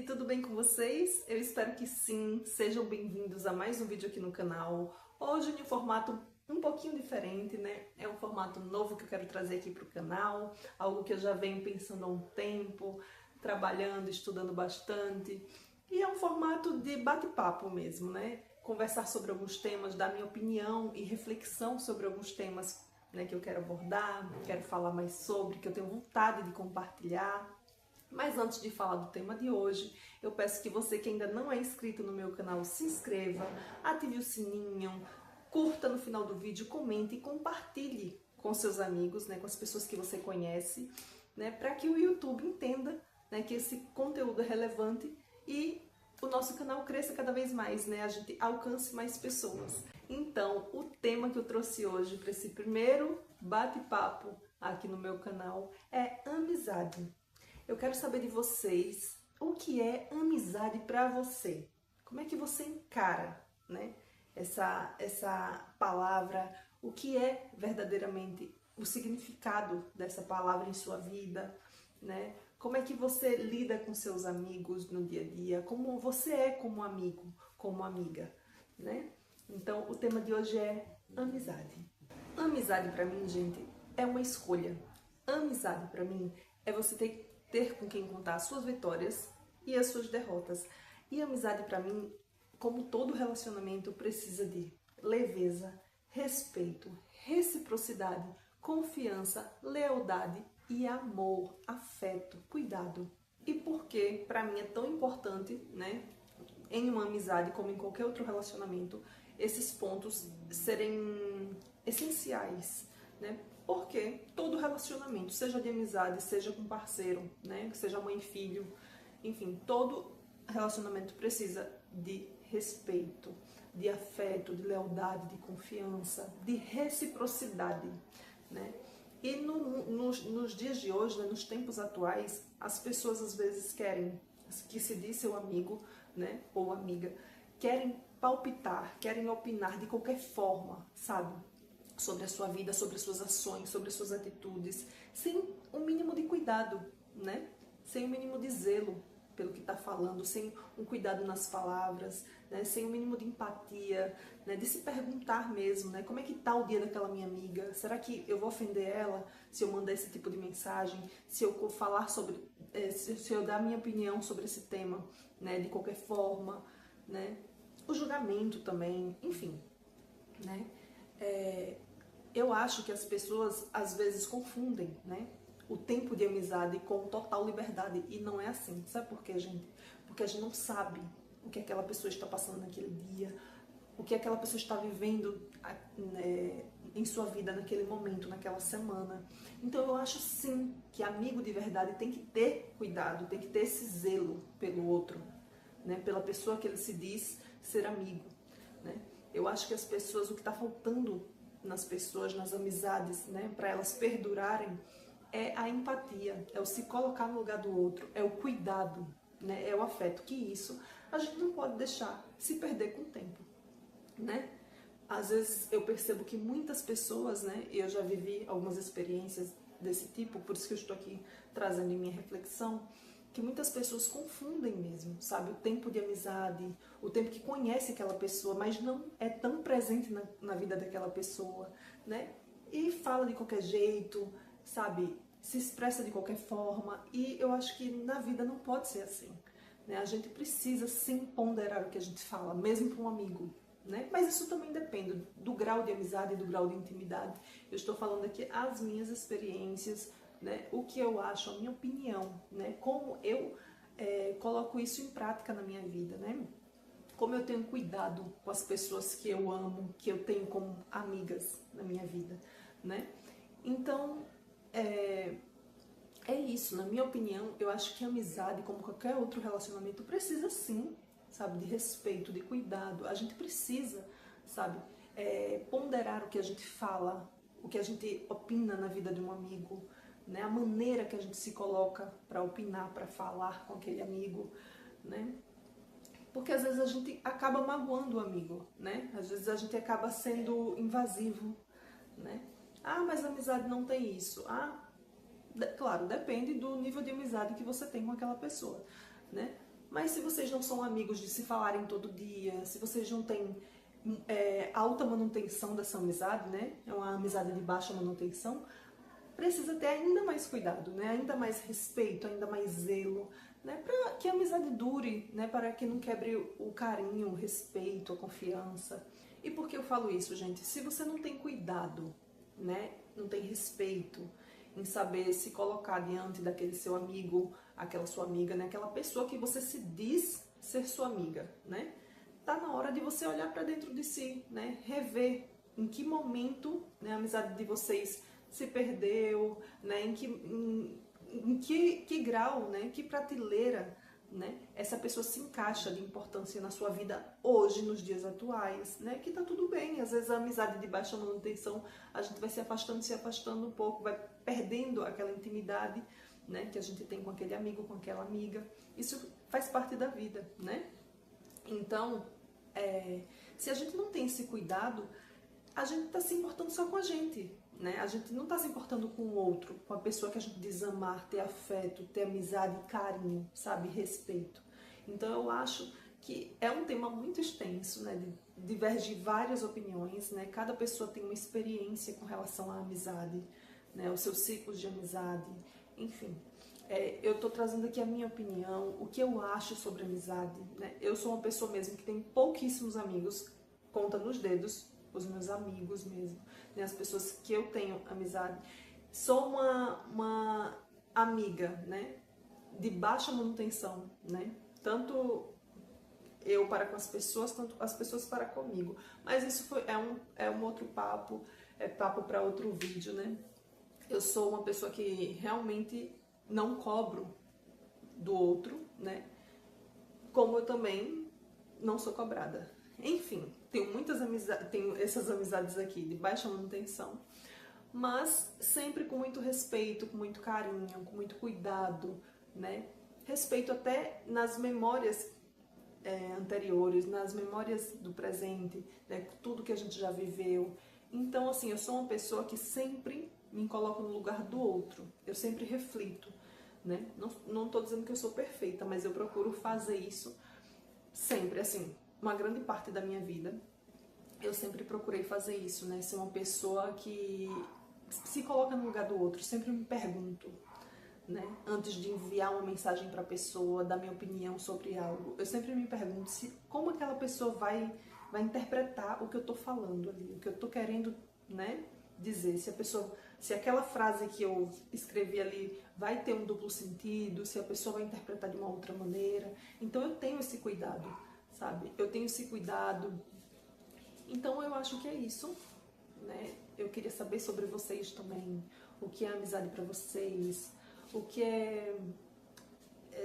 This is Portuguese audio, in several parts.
tudo bem com vocês? Eu espero que sim, sejam bem-vindos a mais um vídeo aqui no canal. Hoje em um formato um pouquinho diferente, né? É um formato novo que eu quero trazer aqui para o canal, algo que eu já venho pensando há um tempo, trabalhando, estudando bastante. E é um formato de bate-papo mesmo, né? Conversar sobre alguns temas, dar minha opinião e reflexão sobre alguns temas, né, que eu quero abordar, quero falar mais sobre, que eu tenho vontade de compartilhar. Mas antes de falar do tema de hoje, eu peço que você que ainda não é inscrito no meu canal se inscreva, ative o sininho, curta no final do vídeo, comente e compartilhe com seus amigos, né, com as pessoas que você conhece, né, para que o YouTube entenda, né, que esse conteúdo é relevante e o nosso canal cresça cada vez mais, né, a gente alcance mais pessoas. Então, o tema que eu trouxe hoje para esse primeiro bate-papo aqui no meu canal é amizade. Eu quero saber de vocês o que é amizade para você. Como é que você encara, né, essa palavra? O que é verdadeiramente o significado dessa palavra em sua vida, né? Como é que você lida com seus amigos no dia a dia? Como você é como amigo, como amiga, né? Então, o tema de hoje é amizade. Amizade para mim, gente, é uma escolha. Amizade para mim é você ter com quem contar as suas vitórias e as suas derrotas. E amizade para mim, como todo relacionamento, precisa de leveza, respeito, reciprocidade, confiança, lealdade e amor, afeto, cuidado. E por que para mim é tão importante, né, em uma amizade como em qualquer outro relacionamento, esses pontos serem essenciais, né? Porque todo relacionamento, seja de amizade, seja com parceiro, né, seja mãe e filho, enfim, todo relacionamento precisa de respeito, de afeto, de lealdade, de confiança, de reciprocidade, né? E nos dias de hoje, né, nos tempos atuais, as pessoas às vezes querem que se diz seu amigo, né, ou amiga, querem palpitar, querem opinar de qualquer forma, sabe? Sobre a sua vida, sobre as suas ações, sobre as suas atitudes, sem um mínimo de cuidado, né? Sem um mínimo de zelo pelo que está falando, sem um cuidado nas palavras, né? Sem um mínimo de empatia, né? De se perguntar mesmo, né? Como é que está o dia daquela minha amiga? Será que eu vou ofender ela se eu mandar esse tipo de mensagem? Se eu falar sobre, se eu dar a minha opinião sobre esse tema, né? De qualquer forma, né? O julgamento também, enfim, né? Eu acho que as pessoas às vezes confundem, né, o tempo de amizade com total liberdade, e não é assim. Sabe por quê, gente? Porque a gente não sabe o que aquela pessoa está passando naquele dia, o que aquela pessoa está vivendo, né, em sua vida naquele momento, naquela semana. Então eu acho sim que amigo de verdade tem que ter cuidado, tem que ter esse zelo pelo outro, né, pela pessoa que ele se diz ser amigo, né? Eu acho que as pessoas, o que está faltando nas pessoas, nas amizades, né, para elas perdurarem, é a empatia, é o se colocar no lugar do outro, é o cuidado, né, é o afeto, que isso a gente não pode deixar se perder com o tempo, né? Às vezes eu percebo que muitas pessoas, né, e eu já vivi algumas experiências desse tipo, por isso que eu estou aqui trazendo em minha reflexão, que muitas pessoas confundem mesmo, sabe? O tempo de amizade, o tempo que conhece aquela pessoa, mas não é tão presente na vida daquela pessoa, né? E fala de qualquer jeito, sabe? Se expressa de qualquer forma, e eu acho que na vida não pode ser assim, né? A gente precisa sim ponderar o que a gente fala, mesmo para um amigo, né? Mas isso também depende do grau de amizade e do grau de intimidade. Eu estou falando aqui as minhas experiências, né? O que eu acho, a minha opinião, né? Como eu coloco isso em prática na minha vida, né? Como eu tenho cuidado com as pessoas que eu amo, que eu tenho como amigas na minha vida, né? Então, é isso, na minha opinião. Eu acho que a amizade, como qualquer outro relacionamento, precisa sim, sabe, de respeito, de cuidado. A gente precisa, sabe, ponderar o que a gente fala, o que a gente opina na vida de um amigo, né? A maneira que a gente se coloca para opinar, para falar com aquele amigo, né? Porque às vezes a gente acaba magoando o amigo, né? Às vezes a gente acaba sendo invasivo, né? Ah, mas a amizade não tem isso. Ah, claro, depende do nível de amizade que você tem com aquela pessoa, né? Mas se vocês não são amigos de se falarem todo dia, se vocês não têm alta manutenção dessa amizade, né? É uma amizade de baixa manutenção, precisa ter ainda mais cuidado, né? Ainda mais respeito, ainda mais zelo, né? Para que a amizade dure, né? Para que não quebre o carinho, o respeito, a confiança. E por que eu falo isso, gente? Se você não tem cuidado, né? Não tem respeito em saber se colocar diante daquele seu amigo, aquela sua amiga, né? Aquela pessoa que você se diz ser sua amiga, né? Tá na hora de você olhar para dentro de si, né? Rever em que momento, né, a amizade de vocês se perdeu, né? Em que grau, né? Que prateleira, né? Essa pessoa se encaixa de importância na sua vida hoje, nos dias atuais, né? Que tá tudo bem. Às vezes a amizade de baixa manutenção, a gente vai se afastando um pouco, vai perdendo aquela intimidade, né? Que a gente tem com aquele amigo, com aquela amiga. Isso faz parte da vida, né? Então, se a gente não tem esse cuidado, a gente está se importando só com a gente, né? A gente não está se importando com o outro, com a pessoa que a gente diz amar, ter afeto, ter amizade, carinho, sabe? Respeito. Então eu acho que é um tema muito extenso, né? Diverge várias opiniões, né? Cada pessoa tem uma experiência com relação à amizade, né? Os seus ciclos de amizade, enfim. Eu estou trazendo aqui a minha opinião, o que eu acho sobre amizade, né? Eu sou uma pessoa mesmo que tem pouquíssimos amigos, conta nos dedos, os meus amigos mesmo, né? As pessoas que eu tenho amizade. Sou uma amiga, né? De baixa manutenção, né? Tanto eu para com as pessoas, tanto as pessoas para comigo. Mas isso é um outro papo, é papo para outro vídeo, né? Eu sou uma pessoa que realmente não cobro do outro, né? Como eu também não sou cobrada. Enfim, tenho essas amizades aqui de baixa manutenção, mas sempre com muito respeito, com muito carinho, com muito cuidado, né? Respeito até nas memórias anteriores, nas memórias do presente, né? Tudo que a gente já viveu. Então, assim, eu sou uma pessoa que sempre me coloco no lugar do outro. Eu sempre reflito, né? Não estou dizendo que eu sou perfeita, mas eu procuro fazer isso sempre, assim, uma grande parte da minha vida. Eu sempre procurei fazer isso, né? Ser uma pessoa que se coloca no lugar do outro. Sempre me pergunto, né? Antes de enviar uma mensagem para a pessoa, dar minha opinião sobre algo, eu sempre me pergunto como aquela pessoa vai interpretar o que eu estou falando ali, o que eu estou querendo, né, dizer. Se aquela frase que eu escrevi ali vai ter um duplo sentido, se a pessoa vai interpretar de uma outra maneira. Então eu tenho esse cuidado, sabe? Eu tenho esse cuidado. Então eu acho que é isso, né? Eu queria saber sobre vocês também, o que é amizade para vocês, o que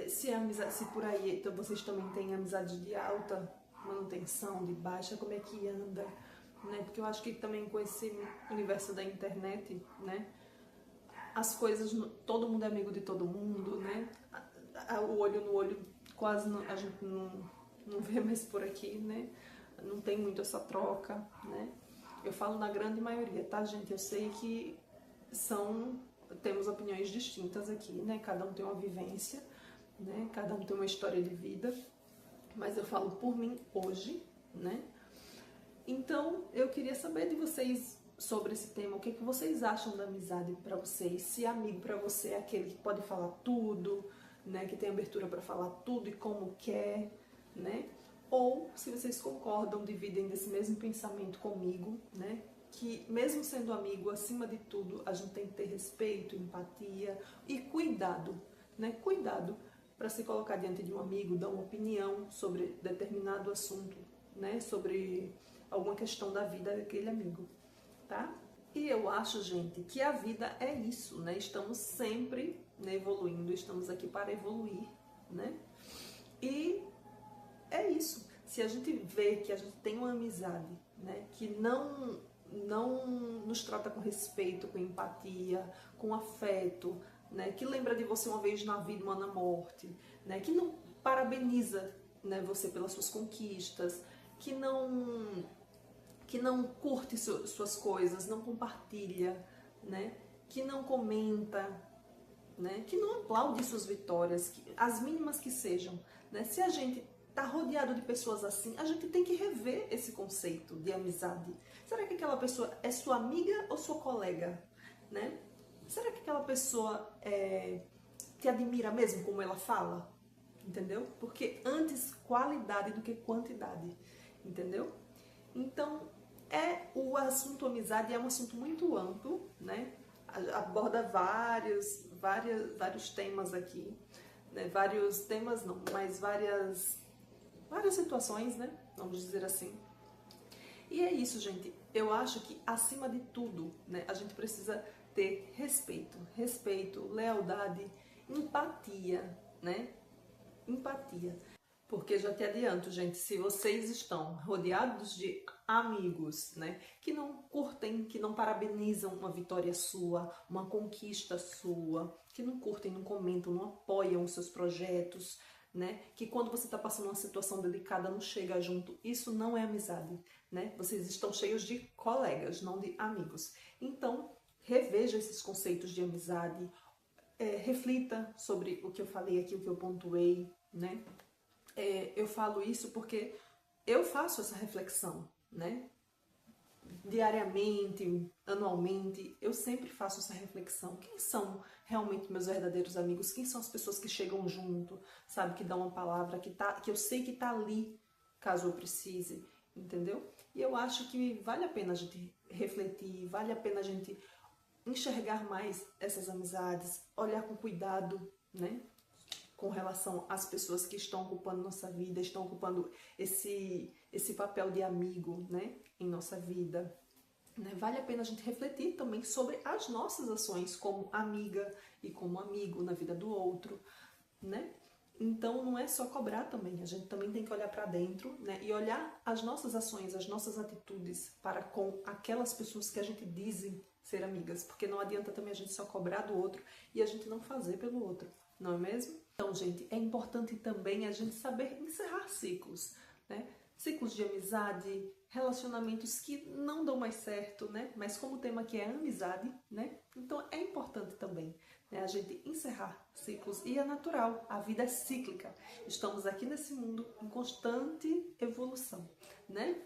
se amizade, se por aí então vocês também têm amizade de alta manutenção, de baixa, como é que anda, né? Porque eu acho que também com esse universo da internet, né? As coisas, todo mundo é amigo de todo mundo, né? O olho no olho quase a gente não vê mais por aqui, né? Não tem muito essa troca, né? Eu falo na grande maioria, tá, gente? Eu sei que temos opiniões distintas aqui, né? Cada um tem uma vivência, né? Cada um tem uma história de vida, mas eu falo por mim hoje, né? Então, eu queria saber de vocês sobre esse tema, o que vocês acham da amizade para vocês? Se amigo para você é aquele que pode falar tudo, né? Que tem abertura para falar tudo e como quer, né? Ou se vocês concordam, dividem desse mesmo pensamento comigo, né? Que mesmo sendo amigo, acima de tudo, a gente tem que ter respeito, empatia e cuidado, né? Cuidado para se colocar diante de um amigo, dar uma opinião sobre determinado assunto, né? Sobre alguma questão da vida daquele amigo, tá? E eu acho, gente, que a vida é isso, né? Estamos sempre, né, evoluindo, estamos aqui para evoluir, né? E é isso. Se a gente vê que a gente tem uma amizade, né, que não nos trata com respeito, com empatia, com afeto, né, que lembra de você uma vez na vida, uma na morte, né, que não parabeniza, né, você pelas suas conquistas, que não curte suas coisas, não compartilha, né, que não comenta, né? Que não aplaude suas vitórias, as mínimas que sejam, né? Se a gente tá rodeado de pessoas assim, a gente tem que rever esse conceito de amizade. Será que aquela pessoa é sua amiga ou sua colega, né? Será que aquela pessoa te admira mesmo como ela fala? Entendeu? Porque antes qualidade do que quantidade, entendeu? Então, o assunto amizade é um assunto muito amplo, né? Aborda vários temas aqui, né? Vários temas não, mas várias situações, né? Vamos dizer assim. E é isso, gente. Eu acho que, acima de tudo, né, a gente precisa ter respeito, lealdade, empatia, né? Empatia. Porque já te adianto, gente, se vocês estão rodeados de amigos, né, que não curtem, que não parabenizam uma vitória sua, uma conquista sua, que não curtem, não comentam, não apoiam os seus projetos, né, que quando você está passando uma situação delicada não chega junto, isso não é amizade, né? Vocês estão cheios de colegas, não de amigos. Então, reveja esses conceitos de amizade, reflita sobre o que eu falei aqui, o que eu pontuei, né? Eu falo isso porque eu faço essa reflexão, né? Diariamente, anualmente, eu sempre faço essa reflexão. Quem são realmente meus verdadeiros amigos? Quem são as pessoas que chegam junto, sabe? Que dão uma palavra, que eu sei que tá ali, caso eu precise, entendeu? E eu acho que vale a pena a gente refletir, vale a pena a gente enxergar mais essas amizades, olhar com cuidado, né? Com relação às pessoas que estão ocupando nossa vida, estão ocupando esse papel de amigo, né, em nossa vida. Né? Vale a pena a gente refletir também sobre as nossas ações como amiga e como amigo na vida do outro, né? Então não é só cobrar também, a gente também tem que olhar para dentro, né, e olhar as nossas ações, as nossas atitudes para com aquelas pessoas que a gente dizem ser amigas, porque não adianta também a gente só cobrar do outro e a gente não fazer pelo outro, não é mesmo? Então, gente, é importante também a gente saber encerrar ciclos, né? Ciclos de amizade, relacionamentos que não dão mais certo, né? Mas como o tema aqui é amizade, né? Então é importante também, né, a gente encerrar ciclos. E é natural, a vida é cíclica. Estamos aqui nesse mundo em constante evolução, né?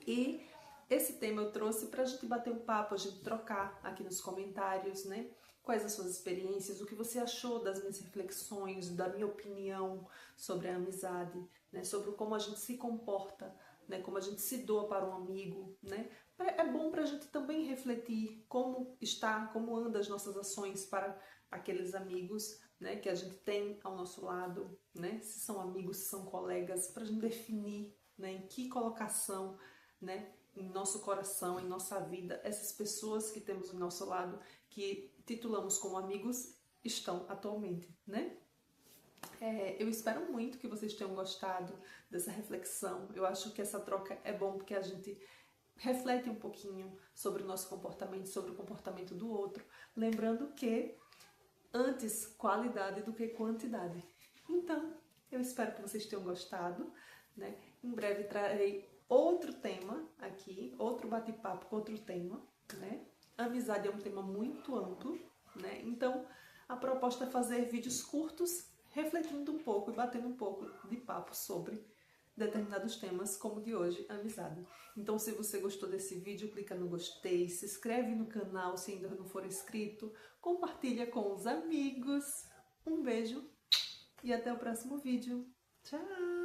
E esse tema eu trouxe para a gente bater um papo, a gente trocar aqui nos comentários, né? Quais as suas experiências, o que você achou das minhas reflexões, da minha opinião sobre a amizade, né? Sobre como a gente se comporta, né? Como a gente se doa para um amigo, né? É bom para a gente também refletir como está, como andam as nossas ações para aqueles amigos, né? Que a gente tem ao nosso lado, né? Se são amigos, se são colegas, para a gente definir, né? Em que colocação, né, em nosso coração, em nossa vida, essas pessoas que temos ao nosso lado, que titulamos como amigos, estão atualmente, né? Eu espero muito que vocês tenham gostado dessa reflexão. Eu acho que essa troca é bom porque a gente reflete um pouquinho sobre o nosso comportamento, sobre o comportamento do outro, lembrando que antes qualidade do que quantidade. Então, eu espero que vocês tenham gostado, né? Em breve trarei outro tema aqui, outro bate-papo com outro tema, né? Amizade é um tema muito amplo, né? Então, a proposta é fazer vídeos curtos, refletindo um pouco e batendo um pouco de papo sobre determinados temas, como o de hoje, amizade. Então, se você gostou desse vídeo, clica no gostei, se inscreve no canal se ainda não for inscrito, compartilha com os amigos. Um beijo e até o próximo vídeo. Tchau!